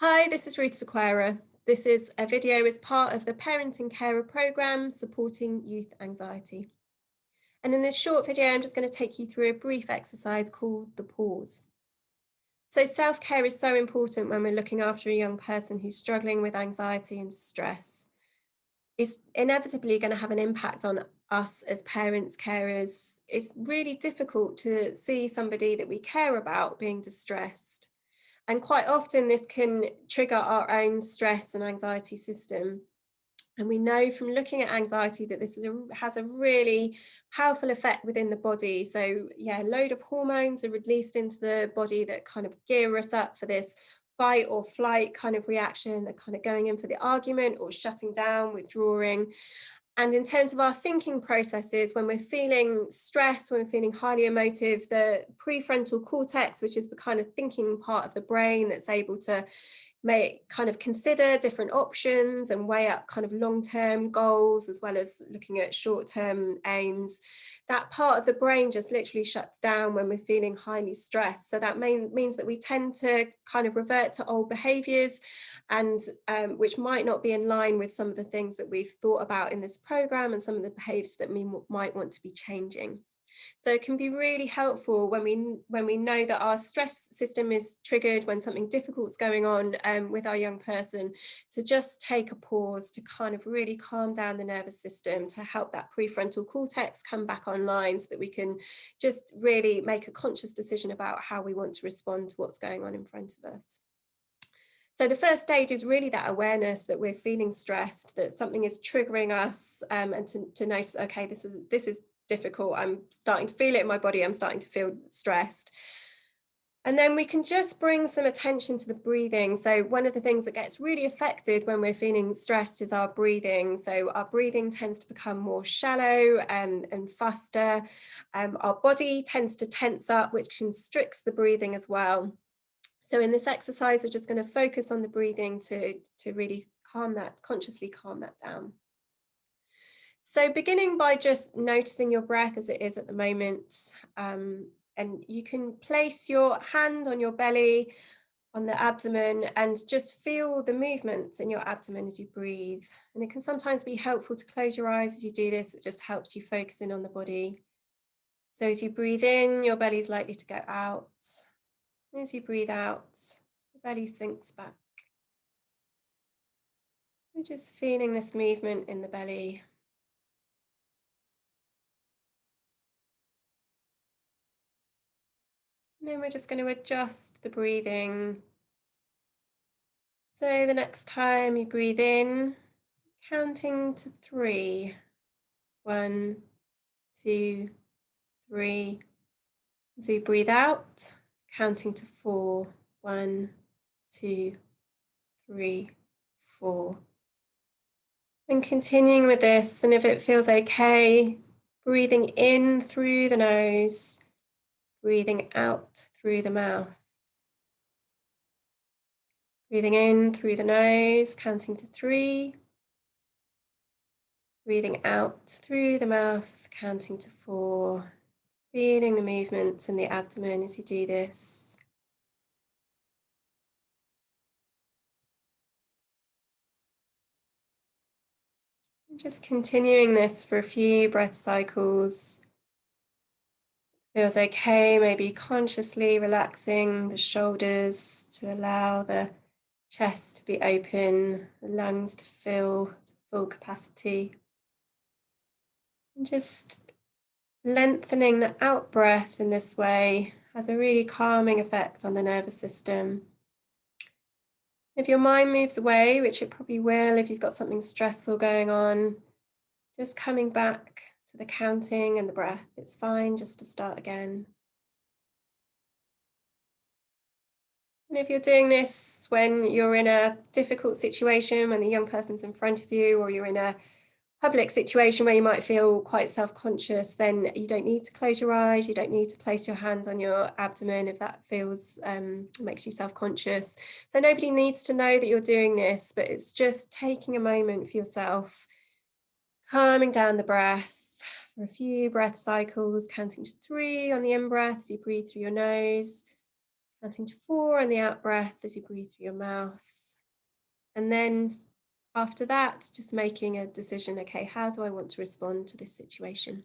Hi, this is Ruth Sequeira. This is a video as part of the Parenting Carer programme supporting youth anxiety. And in this short video, I'm just going to take you through a brief exercise called the pause. So self-care is so important when we're looking after a young person who's struggling with anxiety and stress. It's inevitably going to have an impact on us as parents, carers. It's really difficult to see somebody that we care about being distressed. And quite often this can trigger our own stress and anxiety system. And we know from looking at anxiety that this has a really powerful effect within the body. So yeah, a load of hormones are released into the body that kind of gear us up for this fight or flight kind of reaction, that kind of going in for the argument or shutting down, withdrawing. And in terms of our thinking processes, when we're feeling stressed, when we're feeling highly emotive, the prefrontal cortex, which is the kind of thinking part of the brain that's able to kind of consider different options and weigh up kind of long-term goals as well as looking at short-term aims, that part of the brain just literally shuts down when we're feeling highly stressed. So that means that we tend to kind of revert to old behaviors, and which might not be in line with some of the things that we've thought about in this program and some of the behaviors that we might want to be changing. So it can be really helpful when we know that our stress system is triggered, when something difficult's going on with our young person, to just take a pause to kind of really calm down the nervous system, to help that prefrontal cortex come back online so that we can just really make a conscious decision about how we want to respond to what's going on in front of us. So the first stage is really that awareness that we're feeling stressed, that something is triggering us, and to notice, okay, this is difficult. I'm starting to feel it in my body. I'm starting to feel stressed. And then we can just bring some attention to the breathing. So one of the things that gets really affected when we're feeling stressed is our breathing. So our breathing tends to become more shallow and faster. Our body tends to tense up, which constricts the breathing as well. So in this exercise, we're just going to focus on the breathing to really consciously calm that down. So beginning by just noticing your breath as it is at the moment, and you can place your hand on your belly, on the abdomen, and just feel the movements in your abdomen as you breathe. And it can sometimes be helpful to close your eyes as you do this. It just helps you focus in on the body. So as you breathe in, your belly is likely to go out. As you breathe out, the belly sinks back. We're just feeling this movement in the belly. And then we're just going to adjust the breathing. So the next time you breathe in, counting to 3. 1, 2, 3. As you breathe out, counting to 4. 1, 2, 3, 4. And continuing with this, and if it feels okay, breathing in through the nose, breathing out through the mouth. Breathing in through the nose, counting to 3. Breathing out through the mouth, counting to 4. Feeling the movements in the abdomen as you do this. And just continuing this for a few breath cycles. Feels okay, maybe consciously relaxing the shoulders to allow the chest to be open, the lungs to fill to full capacity. And just lengthening the out breath in this way has a really calming effect on the nervous system. If your mind moves away, which it probably will if you've got something stressful going on, just coming back to the counting and the breath. It's fine just to start again. And if you're doing this when you're in a difficult situation, when the young person's in front of you, or you're in a public situation where you might feel quite self-conscious, then you don't need to close your eyes. You don't need to place your hand on your abdomen if that feels makes you self-conscious. So nobody needs to know that you're doing this, but it's just taking a moment for yourself, calming down the breath for a few breath cycles, counting to 3 on the in-breath as you breathe through your nose, Counting to 4 on the out breath as you breathe through your mouth. And then after that, just making a decision, okay, how do I want to respond to this situation?